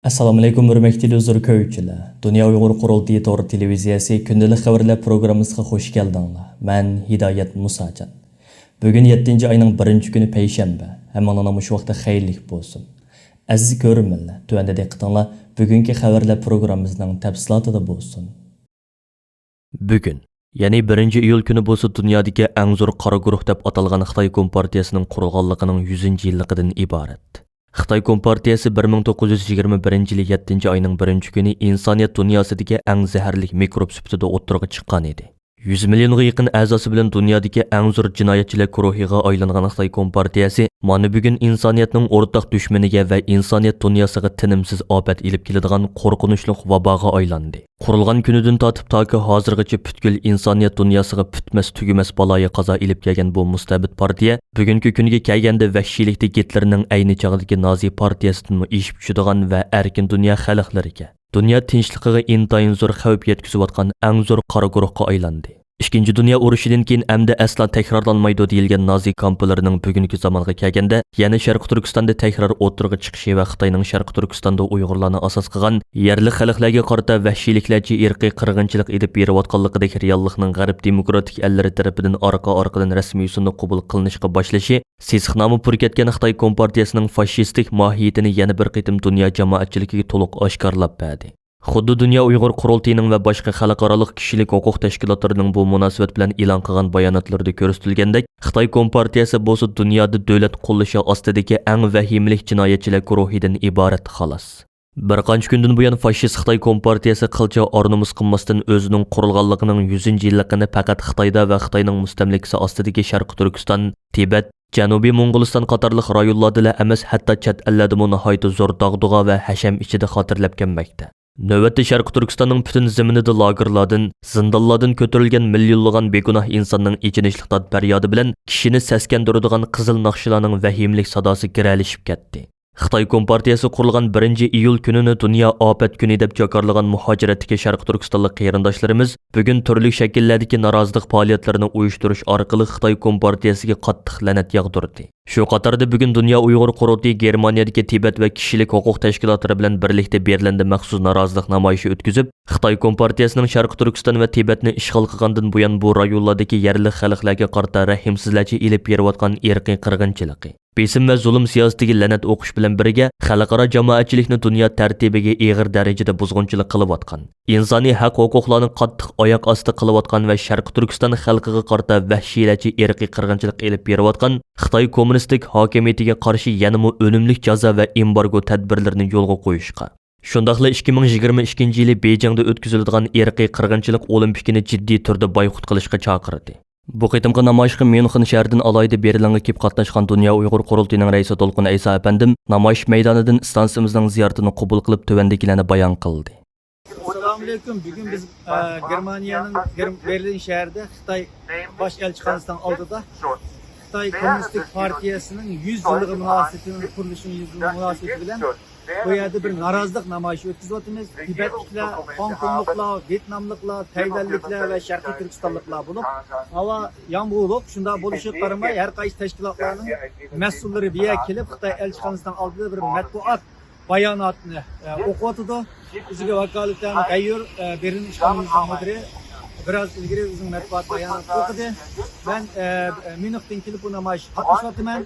Assalamu alaykum hörmətli uzur köyçülər. Dunya Uyghur Qurultiyi to'g'ri televiziyasi kündilik xəvərlər proqramımızga xoş gəldinglar. Mən Hidayət Musacan. Bugün 7-ci ayının 1-ci günü peyshanba. Hammalarına şu vaxtda xeyirlik bolsun. Aziz görürmənlər, tövəndə diqqətinizlər bugünkü xəvərlər proqramımızın təfsilatında bolsun. Bugün, yani 1 iyul günü bolsa dünyadakı ən zor qara guruh deb atalğan Xitoy Kompartiyasının qurulğanlığının 100-ci illiqidən ibaret. Xitoy Kompartiyasi 1921 yılı 7 ayının 1 günü insoniyat dunyosidagi eng zaharli mikrob sifatida o'ttirg'a chiqqan edi. 100 millionga yaqin a'zosi bilan dunyodagi eng zo'r jinoyatchilar guruhiga aylangan Xitoy Kompartiyasi mana bugun insoniyatning o'rtaq dushmaniga va insoniyat dunyosiga tinimsiz ofat ilib keladigan qo'rqinchli vaboga aylandi. Qurilgan kunidan tortib toki hozirgacha butkul insoniyat dunyosiga putmas tugumas baloyi qazo ilib kelgan bu mustabid partiya bugungi kunga kelganda vahshiylikda Gitlerning ayni chog'dagi Nazi partiyasidan eshib tushadigan va erkin dunyo xalqlariga Dunya tinchligiga intayin zo'r xavf yetkazayotgan eng zo'r qora guruhga aylandi. Ikkinchi dunyo urushidan keyin amda asla takrorlanmaydi deyilgan Nazi kampalarining bugungi zamonga kelganda, yana Sharq Turkistonda takror o'tirg'i chiqishi va Xitoyning Sharq Turkistonda Uyg'urlarni asos qilgan yerli xalqlarga qarata vahshiyliklarcha irqiy qirg'inchilik edib berayotganligidagi reallikning g'arb demokratik ellari tarafidan orqa-orqadan rasmiy usulni qabul qilinishga boshlashi, sesixnomi pur ketgan Xitoy Kompartiyasining fashistik mohiyatini yana bir qitim dunyo jamoatchiligiga to'liq oshkorlab berdi. Xuddi Dunya Uyg'ur Qurultiyining va boshqa xalqaro kishilik huquq tashkilotlarining bu munosabat bilan e'lon qilgan bayonotlarida ko'rsatilgandek, Xitoy Kompartiyasi bo'lsa dunyoda davlat qo'llashi ostidagi eng vahimlik jinoyatchilar guruhidan iborat xolos. Bir qancha kundan buyon fashist Xitoy Kompartiyasi qilcha ornumus qilmasdan o'zining qurilganligining 100-yilligini faqat Xitoyda va Xitoyning mustamlikasi ostidagi Sharq Turkiston, Tibet, Janubiy Mo'ng'uliston qatorliq rayonlarda emas, hatto chet ellarda nihoyat zo'r dog'dug'a va hasham ichida xotirlab kelmoqda. Növbətdə Şərq Türkistanın bütün zəminində lagerlardan, zindonlardan ko'tarilgan millionlagan begunoh insonning ichinishli feryodi bilan kishini saskandiradigan qizil naqshlarning vahimlik sadosi giralishib ketdi. Xitoy Kompartiyasi qurilgan 1 iyul kunini dunyo ofat kuni deb jakarlagan muhojiratdagi Sharq Turkistonlik qarindoshlarimiz bugun turli shakllardagi norozilik faoliyatlarini uyushtirish orqali Xitoy Kompartiyasiga qattiq la'nat yog'dirdi. Shu qatorda bugun Dunya Uyg'ur Qurultiyi Germaniyadagi Tibet va kishilik huquq tashkilotlari bilan birlikda Berlinda maxsus norozilik namoyishi o'tkazib, Xitoy Kompartiyasining Sharq Turkiston va Tibetni ishg'ol qilgandan buyon bu rayonlardagi yerli xalqlarga qarata rahimsizlarcha ilib berayotgan irqiy qirg'inchiligi, besim va zulm siyosatiga la'nat o'qish bilan birga xalqaro jamoatchilikni dunyo tartibiga og'ir darajada buzg'unchilik qilayotgan, insoniy haq huquqlarni qattiq oyoq osti qilayotgan va Sharq Turkiston xalqiga qarata vahshiylarcha irqiy qirg'inchilik ilib berayotgan Xitoy kommunistik hokimiyatiga qarshi yanada o'limli jazo va embargo tadbirlarini yo'lga qo'yishga, shundaqla 2022 yili Beyjingda o'tkaziladigan irqiy qirg'inchilik olimpikini jiddiy turda boykot qilishga chaqirdi. Bu qitimqi namoyishga Myunxen shahridan alayda Berlinga kelib qatnashgan Dunya Uyg'ur Qurultiyining raisi To'lqin Aysa apandim namoyish maydonidan stansiyamizning ziyoratini qabul qilib tuvandagilarni bayon qildi. Assalamu alaykum. Bugun biz Germaniyaning Berlin shahrida Xitoy bosh elchixonasidan oldida Xitoy Kommunistik partiyasining 100 yilligi munosabatining qurilishining 100 yilligi munosabati bilan bu yerda bir norozilik namoyishi o'tkazyapmiz. Tibetliklar, Hongkongliklar, Vyetnamliklar, Tayvanliklar va Sharqiy Turkistonliklar bo'lib, havo yomg'irlik shunda bo'lishiga qaramay har qaysi tashkilotlarning mas'ullari bu yerga kelib Xitoy elchixonasidan oldida bir matbuot bayonotni o'qiyotdi. Bizga vakolatdan tayyor Berlin ishxonamizning mudiri biraz ilgili uzun matbuot bayonot o'qidi. Ben Myunxdan kelib bu namoyish qatnashyapman.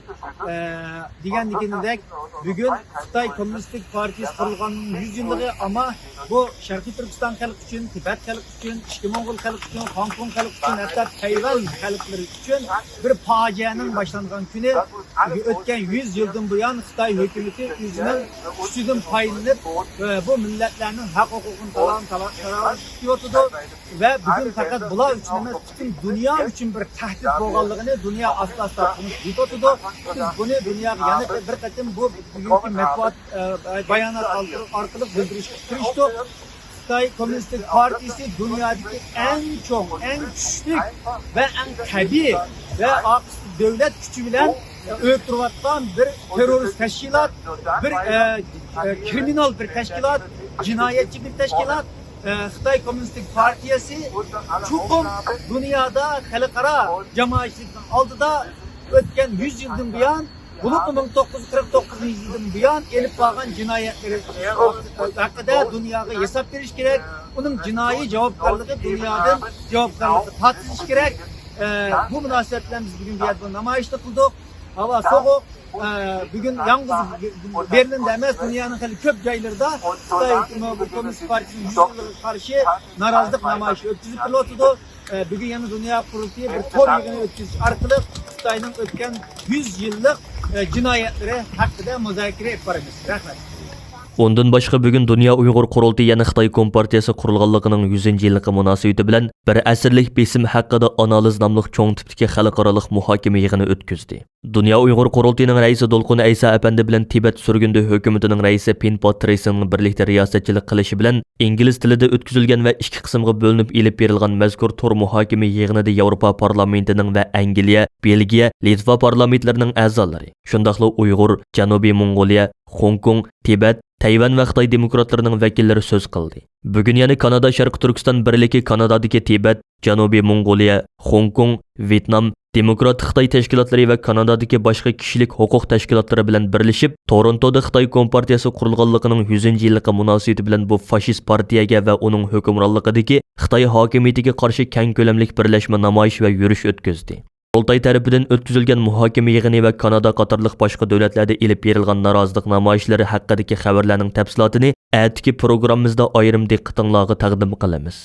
Deganligidek bugun Xitoy Kommunistik partiyasi qurilganining 100 yilligi, ammo bu Sharqiy Turkiston xalqi uchun, Tibet xalqi uchun, Ishki Mo'ng'ul xalqi uchun, Hong Kong xalqi uchun, hatto Tayvan xalqlari uchun bir fojianing boshlangan kuni. O'tgan 100 yildan buyon Xitoy hukumatı o'zining kuchidan foydalanib bu millatlarning haq huquqini talab qilib ve bugün fakat bular uchun emas, bütün dünya uchun bir tahdid bo'lganligini dunyo asta-asta tushunib biz buni dunyoga yana bir qatim bu bugungi matbuot bayonot orqali bildirishga kirishdik. Xitoy Kommunistik partiyasi dunyodagi eng cho'ng, eng kuchli va eng tabiiy va davlat kuchi bilan o'tirayotgan bir terrorist tashkilot, bir kriminal bir tashkilot, jinoyatchi bir tashkilot. Xitoy Kommunistik partiyasi chuqur dunyoda xalqaro jamoatchilikning oldida o'tgan 100 yildan buyon Bulutlu 1949 yıldan bu yan elip bağlan cinayetleri hakkında dünyaya hesap veriş gerek. Onun cinayi cevapkarlığı dünyadan cevapkarlığı tartışış gerek. Bu münasebetlerimiz bugün bir yerde namayışta kıldık. Hava soğuk. Bugün yalnız Berlin'de emez dünyanın köp yaylarda Xitay bu Komünist Partisi'nin 100 yıllık karşı narazılık namayışı ötküzüp pilotudu. Bugün yanı Dunya Qurultiyi bir tor yığını ötküzüş arkalık Xitay'ın ötken 100 yıllık cinayetleri hakkında müzakere etparımız. Rahmet. Ondan başqa bugun Dunya Uyghur Qurultiyi yana Xitoy Kompartiyasi qurilganligining 100-yilligi munosabati bilan bir asrlik besim haqida analiz nomli cho'ng tipdagi xalqarалық muhokama yig'ini o'tkazdi. Dunya Uyghur Qurultiyining raisi Dolqun Aysa apandi bilan Tibet surgundi hukumatining raisi Pinpot Tracy'ning birlikda riyosatchilik qilishi bilan ingliz tilida o'tkazilgan va ikki qismga bo'linib elib berilgan mazkur tor muhokama yig'inida Yevropa parlamentining va Angliya, Belgiya, Litva parlamentlarining a'zolari, shundaqla Uyg'ur, Janubiy Mongoliya, Hong Kong, Tibet, Tayvan va Xitoy demokratlarining vakillari so'z qildi. Bugun yana Kanada Sharq Turkiston birligi Kanadadagi Tibet, Janubiy Mongoliya, Hong Kong, Vietnam, Demokratik Xitoy tashkilotlari va Kanadadagi boshqa kishilik huquq tashkilotlari bilan birlashib, Torontoda Xitoy Kompartiyasi qurilganligining 100-yilligi munosabati bilan bu fashist partiyaga va uning hukmronligidagi Xitoy hokimiyatiga qarshi keng ko'lamli birlashma namoyish va yurish o'tkazdi. Qurultay tarafidan o'tkazilgan muhokama yig'ini va Kanada qatorliq boshqa davlatlarda elib berilgan norozilik namoyishlari haqidagi xabarlarning tafsilotini atigi programmamizda ayrim diqqatingizga taqdim qilamiz.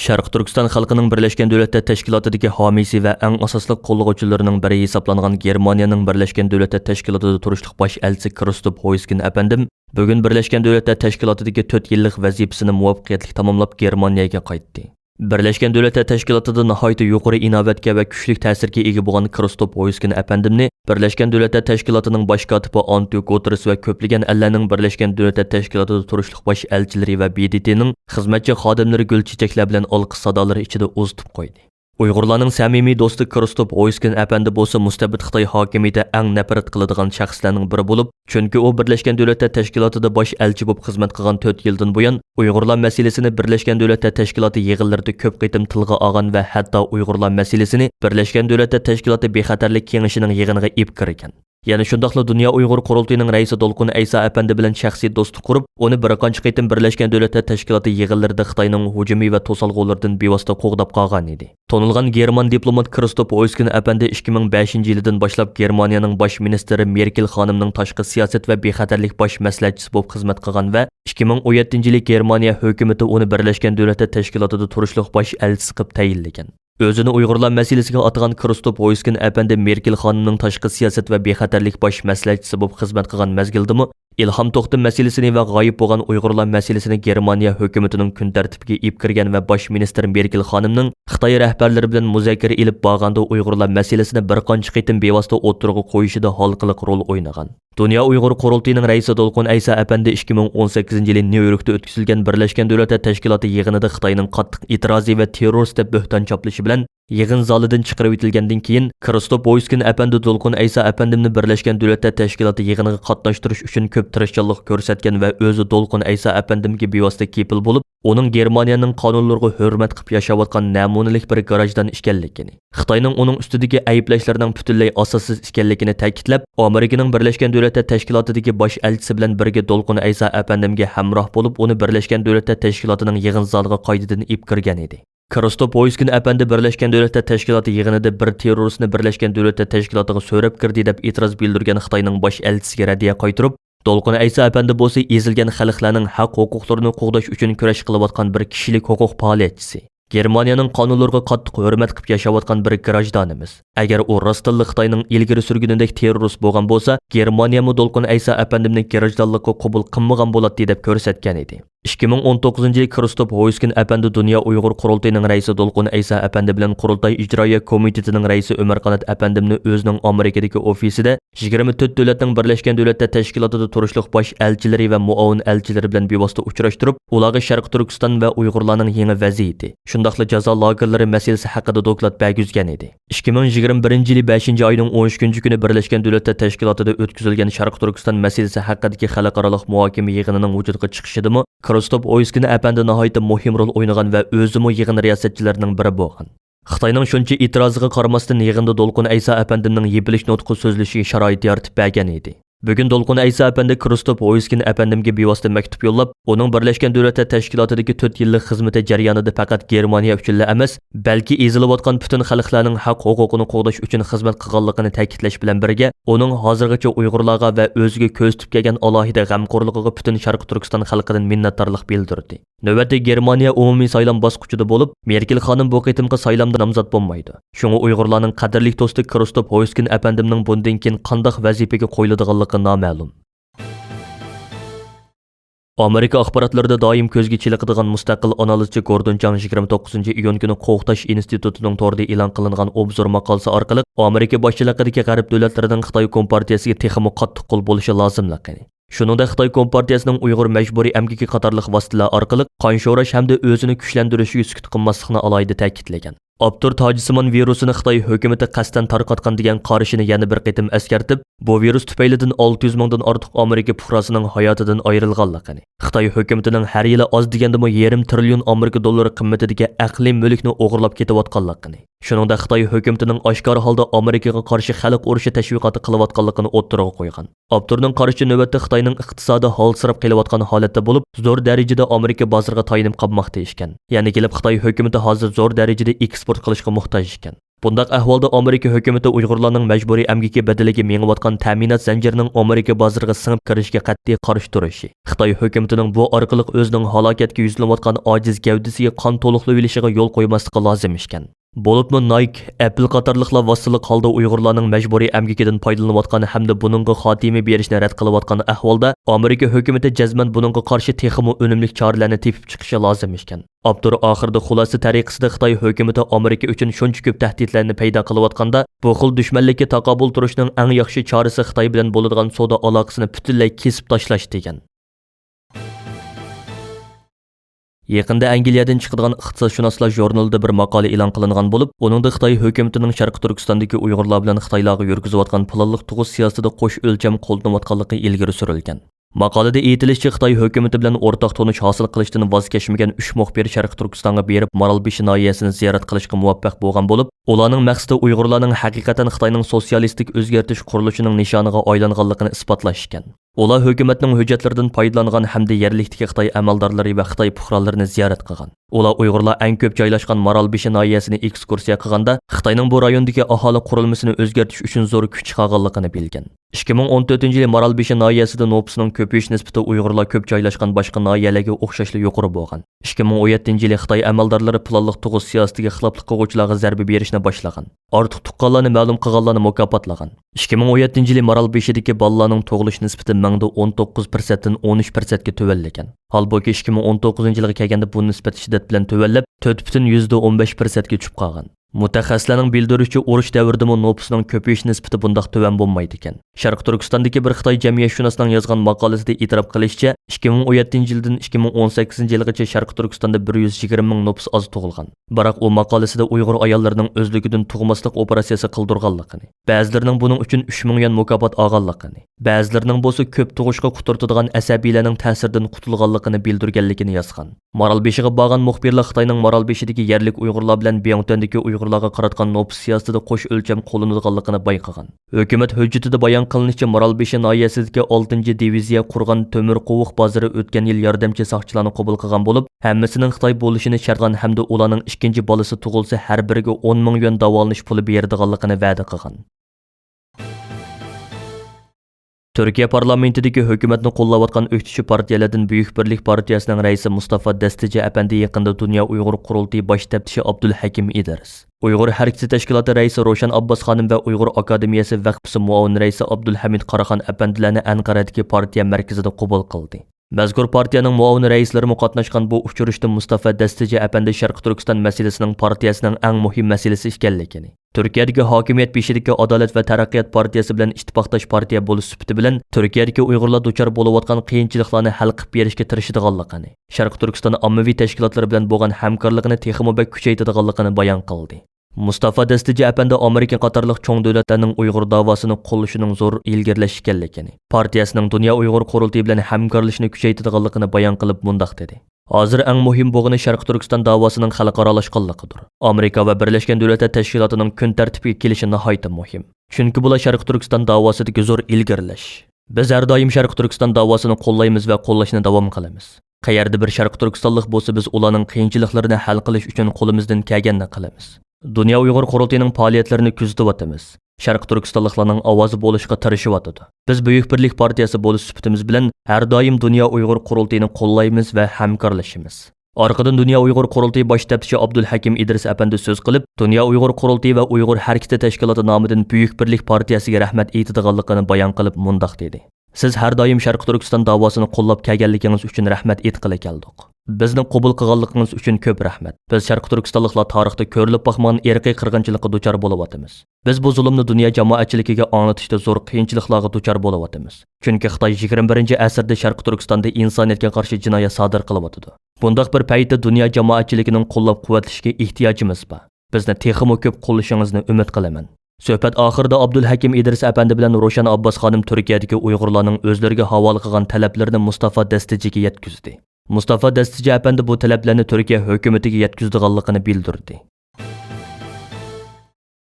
Sharq Turkiston xalqining Birlashgan Davlatlar Tashkilotidagi homiysi va eng asosli qo'llovchilarining biri hisoblangan Germaniyaning Birlashgan Davlatlar Tashkilotida turishliq bosh elchisi Christoph Heusgen apandim bugun Birlashgan Davlatlar Tashkilotidagi 4 yillik vazifasini muvaffaqiyatli tamomlab Germaniyaga qaytdi. Birlashgan Davlatlar Tashkilotida nihoyatda yuqori inovatga va kuchli ta'sirga ega bo'lgan Christoph Heusgen apandimni Birlashgan Davlatlar Tashkilotining bosh kotibi Antonio Guterres va ko'plagan allarning Birlashgan Davlatlar Tashkilotida turishliq bosh elchilari va BDTning xizmatchi xodimlari gul chechaklar bilan olqish sadolari ichida o'zitib qo'ydi. Uyg'urlarning samimiy do'sti Christoph Heusgen apandi bo'lsa mustabid Xitoy hokimiyati eng nafrat qiladigan shaxslarning biri bo'lib, chunki u Birlashgan Davlatlar Tashkilotida bosh elchi bo'lib xizmat qilgan 4 yildan buyon Uyg'urlar masalasini Birlashgan Davlatlar Tashkiloti yig'inlarida ko'p qitim tilga olgan va hatto Uyg'urlar masalasini Birlashgan Davlatlar Tashkiloti bexatarlik kengashining yig'iniga ib kirgan. Yani shundaqla Dunya Uyghur Qurultiyining raisi Dolqun Aysa apandi bilan shaxsiy do'stlik qurib, uni bir qancha qitim Birlashgan Davlatlar Tashkiloti yig'inlarida Xitoyning hujumiy va to'salg'ulardan bevosita qo'g'dab qolgan edi. Tonilgan German diplomat Christoph Heusgen apandi 2005-yildan boshlab Germaniyaning bosh ministri Merkel xonimning tashqi siyosat va bexatarlik bosh maslahatchisi bo'lib xizmat qilgan va 2017-yil Germaniya hukumati uni Birlashgan Davlatlar Tashkilotida turishliq bosh elchisi qilib tayinlagan. O'zini Uyg'urlar masalasiga atagan Christoph Heusgen apandi Merkel xonimning tashqi siyosat va bexatarlik bosh maslahatchisi bo'lib xizmat qilgan mazgildimi ilhom to'xtam masalasini va g'oyib bo'lgan Uyg'urlar masalasini Germaniya hukumatining kun tartibiga ib kirgan va bosh ministr Merkel xonimning Xitoy rahbarlari bilan muzokara elib borganda Uyg'urlar masalasini bir qancha qitim bevosita o'tirg'i qo'yishida halqiliq rol o'ynagan. Dunya Uyghur Qurultiyining raisi Dolqun Aysa apandi 2018-yil Nyu-Yorkda o'tkazilgan Birlashgan Davlatlar Tashkiloti yig'inida Xitoyning qattiq e'tirozi va terrorist deb bo'hton choplishi bilan yig'in zalidan chiqarib etilgandan keyin Christoph Heusgen apandi Dolqun Aysa apandimni Birlashgan Davlatlar Tashkiloti yig'iniga qatnashtirish uchun ko'p tirishchanlik ko'rsatgan va o'zi Dolqun Aysa apandimga bevosita kepil bo'lib, uning Germaniyaning qonunlariga hurmat qilib yashayotgan namunalik bir garajdan ishkanligini, Xitoyning uning ustidagi ayblashlarining butunlay asossiz ekanligini ta'kidlab, Amerikaning Birlashgan Davlatlar Tashkilotidagi bosh elchisi bilan birga Dolqun Aysa apandimga hamroh bo'lib, uni Birlashgan Davlatlar Tashkilotining yig'in zaliga qaytadan ib kirgan edi. Christoph Heusgen apandi Birlashgan Davlatlar Tashkiloti yig'inida bir terroristni Birlashgan Davlatlar Tashkilotiga so'rab kirdi deb e'tiroz bildirgan Xitoyning bosh elchisiga raddiya qaytarib, Dolqun Aysa apandi bo'lsa ezilgan xalqlarning haq huquqlarini qo'g'dash uchun kurash qilayotgan bir kishilik huquq faoliyatchisi. Germaniyaning qonunlariga qattiq hurmat qilib yashayotgan bir grajdonimiz. Agar u rostilla Xitoyning ilgari surgunidek terrorist bo'lgan bo'lsa, Germaniyami Dolqun Aysa apandimning grajdonlikka qabul qilmagan bo'ladi deb ko'rsatgan edi. 2019-yil Christoph Heusgen apandi Dunya Uyghur Qurultiyining raisi Dolqun Aysa apandi bilan Qurultay ijroiya komitetining raisi Umar Qanat apandimni o'zining Amerikadagi ofisida 24 davlatning Birlashgan Davlatlar Tashkilotida turishliq bosh elchilari va muavin elchilari bilan bevosita uchrashtirib, ularga Sharq Turkiston va Uyg'urlarning yangi vaziyati, shundaqla jazo lagerlari masalasi haqida doklad bergizgan edi. 2021-yil 5-oyning 13-kuni Birlashgan Davlatlar Tashkilotida o'tkazilgan Sharq Turkiston masalasi haqidagi xalqaro muhokama yig'inining vujudga chiqishidimi Christoph Heusgen apandi nihoyatda muhim rol o'ynagan va o'zimi yig'in riyosatchilarining biri bo'lgan. Xitoyning shuncha e'tiroziga qaramasdan yig'inda Dolqun Aysa apandimning yepilish nutqi so'zlashiga sharoit yaratib bergan edi. Bugun Dolqun Aysa apandi Kristof Oyskin apandimga bevosita maktub yo'llab, uning Birlashgan Davlatlar Tashkilotidagi 4 yillik xizmati jarayonida faqat Germaniya uchun emas, balki ezilayotgan butun xalqlarning haq-huquqini qo'g'dash uchun xizmat qilganligini ta'kidlash bilan birga, uning hozirgacha Uyg'urlarga va o'ziga ko'z tutib kelgan alohida g'amxo'rligiga butun Sharq Turkiston xalqidan minnatdorlik bildirdi. Navbatda Germaniya umumiy saylam bosqichida bo'lib, Merkel xonim bu qitimqi saylamda nomzod bo'lmaydi. Shunga Uyg'urlarning qadrli do'sti Kristof Oyskin apandimning bundan keyin qanday vazifaga qo'yiladiganligi noma'lum. Amerika axborotlarida doim ko'zga chiliqadigan mustaqil analizchi Gordon Chang 29-iyun kuni Qo'g'tash institutining to'rida e'lon qilingan obzor maqolasi orqali Amerika boshchiligidagi g'arb davlatlarining Xitoy kompartiyasiga texmo qattiq qo'l bo'lishi lozimligini, shuningdek Xitoy kompartiyasining Uyg'ur majburiy amgaki qatorliq vositalar orqali qon sho'rash hamda o'zini kuchlantirishiga sukut qilmaslikni alohida ta'kidlagan. Abdur Tojisimon virusini Xitoy hukumati qasddan tarqatgan degan qarashini yana bir qitim eskartib, bu virus tufaylidan 600 mingdan ortiq Amerika fuqarosining hayotidan ayrilganligini, Xitoy hukumatining har yili oz degandimi 1,5 trillion Amerika dollari qimmatidagi aqliy mulkni o'g'irlab ketayotganligini, shuningdek Xitoy hukumatining oshkor holda Amerikaga qarshi xalq urushi tashviqoti qilayotganligini o'ttirg'a qo'ygan. Abdurning qarashi navbatda Xitoyning iqtisodi holsirab kelayotgan holatda bo'lib, zo'r darajada Amerika bozoriga tayinib qolmoqda ekan. Ya'ni kelib Xitoy hukumati hozir zo'r darajada eksport qilishga muhtoj ekan. Bundaq ahvolda Amerika hukumati Uyg'urlarning majburiy amgaki badaliga mengayotgan ta'minot zanjirining Amerika bozoriga singib kirishiga qat'iy qarshi turishi, Xitoy hukumatining bu orqali o'zining halokatga yuzlanayotgan ojiz gavdasiga qon to'liqlab olishiga yo'l qo'ymasligi lozim ekan. Bo'libmi Nike, Apple qatorliqlar vositalik holda Uyg'urlarning majburiy amgakidan foydalanayotgani hamda buningga xotima berishni rad qilayotgan ahvolda Amerika hukumati jazman buningga qarshi texmo unumli choralarni tepib chiqishi lozim ekan. Abdur oxirida xulosa tariqasida Xitoy hukumati Amerika uchun shuncha ko'p tahdidlarni paydo qilayotganda, bu xil dushmanlikka taqobil turishning eng yaxshi chorasi Xitoy bilan bo'ladigan savdo aloqasini butunlay kesib tashlash degan. Yaqında Angliyadan chiqadigan iqtisodshunoslar jurnalida bir maqola e'lon qilingan bo'lib, uningda Xitoy hukumatining Sharq Turkistondagi Uyg'urlar bilan Xitoylarga yurgizayotgan planliq tug'ish siyosatida qo'sh o'lcham qo'llanayotganligi ilgari surilgan. Maqolada aytilishicha, Xitoy hukumati bilan o'rtaq tonish hosil qilishdan voz kechmagan 3 muxbir Sharq Turkistonga berib, Maralbeshi noyasini ziyorat qilishga muvaffaq bo'lgan bo'lib, ularning maqsadi Uyg'urlarning haqiqatan Xitoyning sotsialistik o'zgartirish qurilishining nishoniga aylanganligini isbotlash ekan. Ular hukumatning hujjatlaridan foydalangan hamda yerlikdagi Xitoy amaldorlari va Xitoy fuqarolarini ziyorat qilgan. Ular Uyg'urlar eng ko'p joylashgan Maralbeshi noyasini ekskursiya qilganda, Xitoyning bu rayondagi aholi qurilmasini o'zgartirish uchun zo'r kuch chiqarganligini bilgan. 2014-yil Maralbeshi noyasida nopusning ko'payish nisbati Uyg'urlar ko'p joylashgan boshqa noyalarga o'xshashli yuqori bo'lgan. 2017-yil Xitoy amaldorlari planliq tug'ish siyosatiga xiloflik qiluvchilarga zarba berishni boshlagan. Ortiq tuqqanlarni ma'lum qilganlarni mukofotlagan. 2017-yil Maralbeshidagi bolalarning tug'ilish nisbati 19% dan 13% ga tuvallagan. Halbuki 2019-yilga kelganda bu nisbat shiddat bilan tuvallab 4,15% ga tushib qolgan. Mutaxassislarning bildirishicha, urush davridagi nopusning ko'payish nisbati bundaq tuvan bo'lmaydi ekan. Sharq Turkistondagi bir Xitoy jamiyatshunosning yozgan maqolasida e'tirof qilishicha, 2017-yildan 2018-yilgacha Sharq Turkistonda 120 ming nopus oz tug'ilgan. Biroq u maqolasida Uyg'ur ayollarining o'zligidan tug'maslik operatsiyasi qildirganligini, ba'zilarining buning uchun 3 million mukofot olganligini, ba'zilarining bo'lsa ko'p tug'ishga quturtiradigan asabiylarning ta'siridan qutulganligini bildirganligini yozgan. Maralbeshiga borgan muxbirlar Xitoyning Maralbeshidagi yerlik Uyg'urlar bilan Beyongtondagi Uyg'urlarga qaratgan nopus siyosatida qo'sh o'lcham qo'llanilganligini bayqagan. Hukumat hujjatida bayon qilinishicha, Maralbeshi noyasidagi 6-diviziya qurgan Temir qo'viq bozori o'tgan yil yordamchi soqchilarni qabul qilgan bo'lib, hammasining Xitoy bo'lishini shartgan hamda ularning ikkinchi bolasi tug'ilsa har biriga 10 ming yuan davolanish puli beradiganligini va'da qilgan. Türkiye parlamentidagi hukumatni qo'llayotgan o'qituvchi partiyalardan Buyuk Birlik partiyasining raisi Mustafa Dastici apandi yaqinda Dunya Uyg'ur Qurultiyi bosh taftishi Abdulhakim Idris, Uyg'ur harakati tashkiloti raisi Roshan Abbos xonim va Uyg'ur akademiyasi vaqfisi muavin raisi Abdulhamid Qaraxon apandilarni Anqaradagi partiya markazida qabul qildi. Mazkur partiyaning muavin raislari qatnashgan bu uchrashuvda Mustafa Dastici apandi Sharq Turkiston masalasining partiyasining eng muhim masalasi ekanligini, Turkiyadagi hokimiyat beshidagi Adolat va taraqqiyot partiyasi bilan ittifoqdosh partiya bo'lish sifati bilan Turkiyadagi Uyg'urlar duchor bo'layotgan qiyinchiliklarni hal qilib berishga tirishadiganligini, Sharq Turkiston ommaviy tashkilotlari bilan bo'lgan hamkorligini texmo kuchaytiradiganligini bayon qildi. Mustafa Dastici apandi Amerika qatorliq cho'ng davlatlarning Uyg'ur davosini qo'llashining zo'r ilgirlash ekanligini, partiyasining Dunya Uyg'ur Qurultiyi bilan hamkorlashni kuchaytiradiganligini bayon qilib mundaq dedi. Hozir eng muhim bo'lgani Sharq Turkiston davosining xalqaralashganligidir. Amerika va Birlashgan Davlatlar Tashkilotining kun tartibiga kelishi nihoyat muhim. Chunki bular Sharq Turkiston davosidagi zo'r ilgirlash. Biz har doim Sharq Turkiston davosini qo'llaymiz va qo'llashni davom qilamiz. Qayerda bir Sharq Turkistonlik bo'lsa, biz ularning qiyinchiliklarini hal qilish uchun qo'limizdan kelganini qilamiz. Dunya Uyg'ur qurultiyining faoliyatlarini kuzatyapmiz. Sharq Turkistonliklarning ovozi bo'lishga tirishyapti. Biz Buyuk Birlik partiyasi bo'lish sifatimiz bilan har doim Dunya Uyg'ur qurultiyini qo'llaymiz va hamkorlashamiz. Orqadan Dunya Uyg'ur qurultiyi bosh taftishi Abdulhakim Idris apandi so'z qilib, Dunya Uyg'ur qurultiyi va Uyg'ur harakati tashkiloti nomidan Buyuk Birlik partiyasiga rahmat aytadiganligini bayon qilib mundoq dedi. Siz har doim Sharq Turkiston davosini qo'llab kelganligingiz uchun rahmat aytqili keldik. Bizni qabul qilganligingiz uchun ko'p rahmat. Biz Sharq Turkistonliklar tarixda ko'rilib boqmagan irqiy qirg'inchilikka duchor bo'layotimiz. Biz bu zulmni dunyo jamoatchiligiga anglitishda zo'r qiyinchiliklarga duchor bo'layotimiz. Chunki Xitoy 21-asrda Sharq Turkistonda insoniyatga qarshi jinoyat sodir qilyapti. Bundaq bir paytda dunyo jamoatchiligining qo'llab-quvvatlashga ehtiyojimiz bor. Bizni texmo ko'p qo'llashingizni umid qilaman. Suhbat oxirida Abdulhakim Idris apandi bilan Ro'shan Abbos xonim Turkiyadagi Uyg'urlarning o'zlariga havola qilgan talaplarini Mustafa Dastijiga yetkazdi. Mustafa Dastiji apandi bu talablarni Turkiya hukumatiga yetkazdiganligini bildirdi.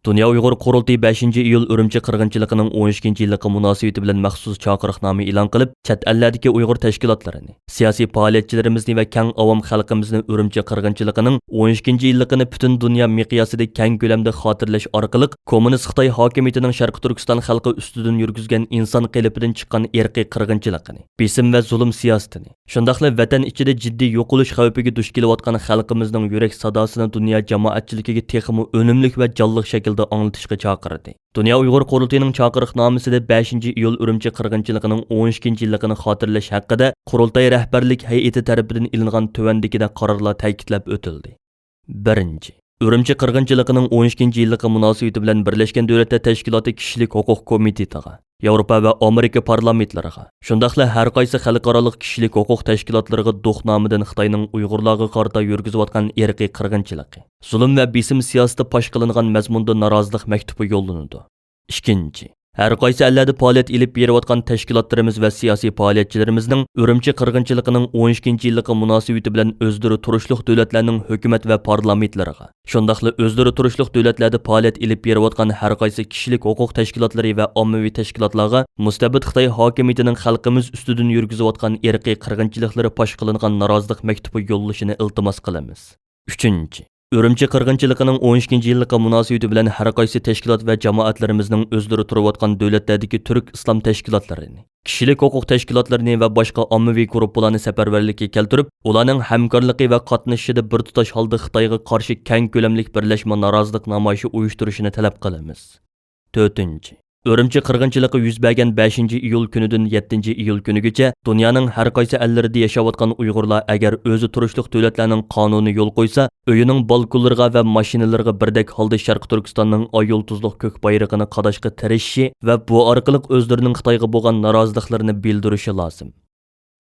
Dunya Uyg'ur Qurultiyi 5-iyul Urumchi qirg'inchiligining 12-yilligi munosabati bilan maxsus chaqiriqnoma e'lon qilib, chet ellardagi Uyg'ur tashkilotlarini, siyosiy faoliyatchilarimizni va keng avom xalqimizni Urumchi qirg'inchiligining 12-yilligini butun dunyo miqyosida keng ko'lamda xotirlash orqali kommunist Xitoy hokimiyatining Sharq Turkiston xalqi ustidan yurgizgan inson qelipidan chiqqan irqiy qirg'inchiligini, besim va zulm siyosatini, shundaqla vatan ichida jiddiy yo'qolish xavfiga duch kelayotgan xalqimizning yurak sadosini dunyo jamoatchiligiga texmo unumli va jonliq shaklda anglitishga chaqirdi. Dunya Uyg'ur qurultiyining chaqiriqnomasida 5-iyul Urumchi qirg'inchiligining 12-yilligini xotirlash haqida Qurultiyi rahbarlik hay'ati tomonidan ilingan tuvandikida qarorlar ta'kidlab o'tildi. 1. Urumchi qirg'inchiligining 12-yilligi munosabati bilan Birlashgan Davlatlar Tashkiloti kishilik huquq komitetiga, Yevropa va Amerika parlamentlariga, shundaqla har qaysi xalqaro kishilik huquq tashkilotlariga DUQ nomidan Xitoyning Uyg'urlarga qarata yurgizayotgan irqiy qirg'inchiligi, zulm va besim siyosati fosh qilingan mazmunda norozilik maktubi yo'llanadi. 2. Har qaysi ellarda faoliyat ilib berayotgan tashkilotlarimiz va siyosiy faoliyatchilarimizning Urumchi qirg'inchiligining 12-yilligi munosabati bilan o'zlari turishliq davlatlarning hukumat va parlamentlariga, shundaqla o'zlari turishliq davlatlarda faoliyat ilib berayotgan har qaysi kishilik huquq tashkilotlari va ommaviy tashkilotlarga mustabid Xitoy hokimiyatining xalqimiz ustidan yurgizayotgan irqiy qirg'inchiliklari fosh qilingan norozilik maktubi yo'llashini iltimos qilamiz. 3. Urumchi qirg'inchiligining 12-yilligi munosabati bilan har qaysi tashkilot va jamoatlarimizning o'zlari turayotgan davlatlardagi turk islom tashkilotlarini, kishilik huquq tashkilotlarini va boshqa ommaviy guruhlarni safarbarlikka keltirib, ularning hamkorligi va qatnashishida bir tutash holda Xitoyga qarshi keng ko'lamli birlashma norozilik namoyishi uyushtirishini talab qilamiz. 4. Urumchi qirg'inchiligi yuz bergan 5-iyul kunidan 7-iyul kunigacha dunyoning har qaysi ellarida yashayotgan Uyg'urlar agar o'zi turishliq davlatlarning qonuni yo'l qo'ysa, uyining balkonlariga va mashinalariga birdek holda Sharq Turkistonning oy-yulduzliq ko'k bayrog'ini qadashga tirishishi va bu orqali o'zlarining Xitoyga bo'lgan noroziliklarini bildirishi lozim.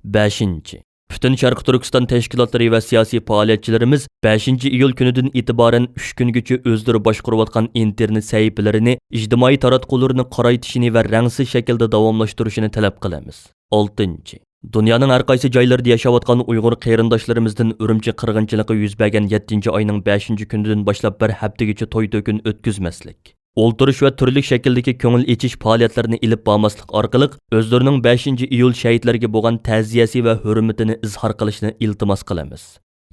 5. Bütün Sharq Turkiston tashkilotlari va siyosiy faoliyatchilarimiz 5-iyul kunidan e'tiboran 3 kungacha o'zlari boshqarayotgan internet sahifalarini, ijtimoiy taratqularni qoraytishini va rangsiz shaklda davomlashtirishini talab qilamiz. 6. Dunyoning har qaysi joylarida yashayotgan Uyg'ur qarindoshlarimizdan Urumchi qirg'inchiligi yuz bergan 7-oyning 5-kunidan boshlab bir haftagacha to'y-to'kin o'tkazmaslik, o'ltirish va turli shakldagi ko'ngil echish faoliyatlarini ilib bormaslik orqali o'zlarining 5-iyul shahidlarga bo'lgan ta'ziyasi va hurmatini izhor qilishni iltimos qilamiz.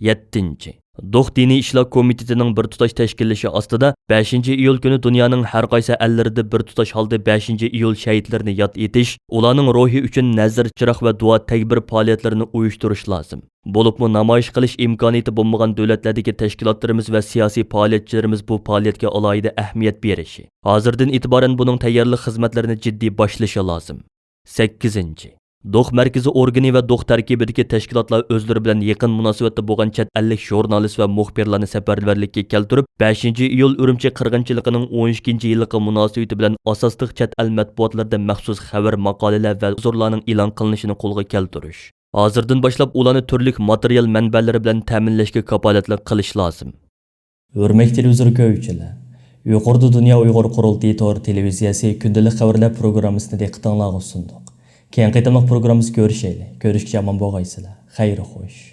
7. DUQ diniy ishlar komitetining bir tutash tashkillashi ostida 5-iyul kuni dunyoning har qaysi ellarida bir tutash holda 5-iyul shahidlarini yod etish, ularning ruhi uchun nazar chiroq va duo tadbir faoliyatlarini uyushtirish lozim. Bo'libmi namoyish qilish imkoniyati bo'lmagan davlatlardagi tashkilotlarimiz va siyosiy faoliyatchilarimiz bu faoliyatga alohida ahamiyat berishi, hozirdan e'tiboran buning tayyorlik xizmatlarini jiddiy boshlashi lozim. 8. DUQ markazi organi va DUQ tarkibidagi tashkilotlar o'zlari bilan yaqin munosabatda bo'lgan chet ellik jurnalist va muxbirlarni safarbarlikka keltirib, 5-iyul Urumchi qirg'inchiligining 12-yilligi munosabati bilan asosli chet el matbuotlarida maxsus xabar maqolalar va huzurlarning e'lon qilinishini qo'lga keltirish, hozirdan boshlab ularni turli material manbalari bilan ta'minlashga kafolatlik qilish lozim. Hurmatli televizor ko'ruvchilar, yuqorida Dunya Uyg'ur Qurultiyi televiziyasi kündəlik xəvərlər proqrammisini diqqətinizə sunduq. Keyin qaytamlıq proqramımız görüşəyli. Görüşkə aman boğaysılar. Xeyri xoş.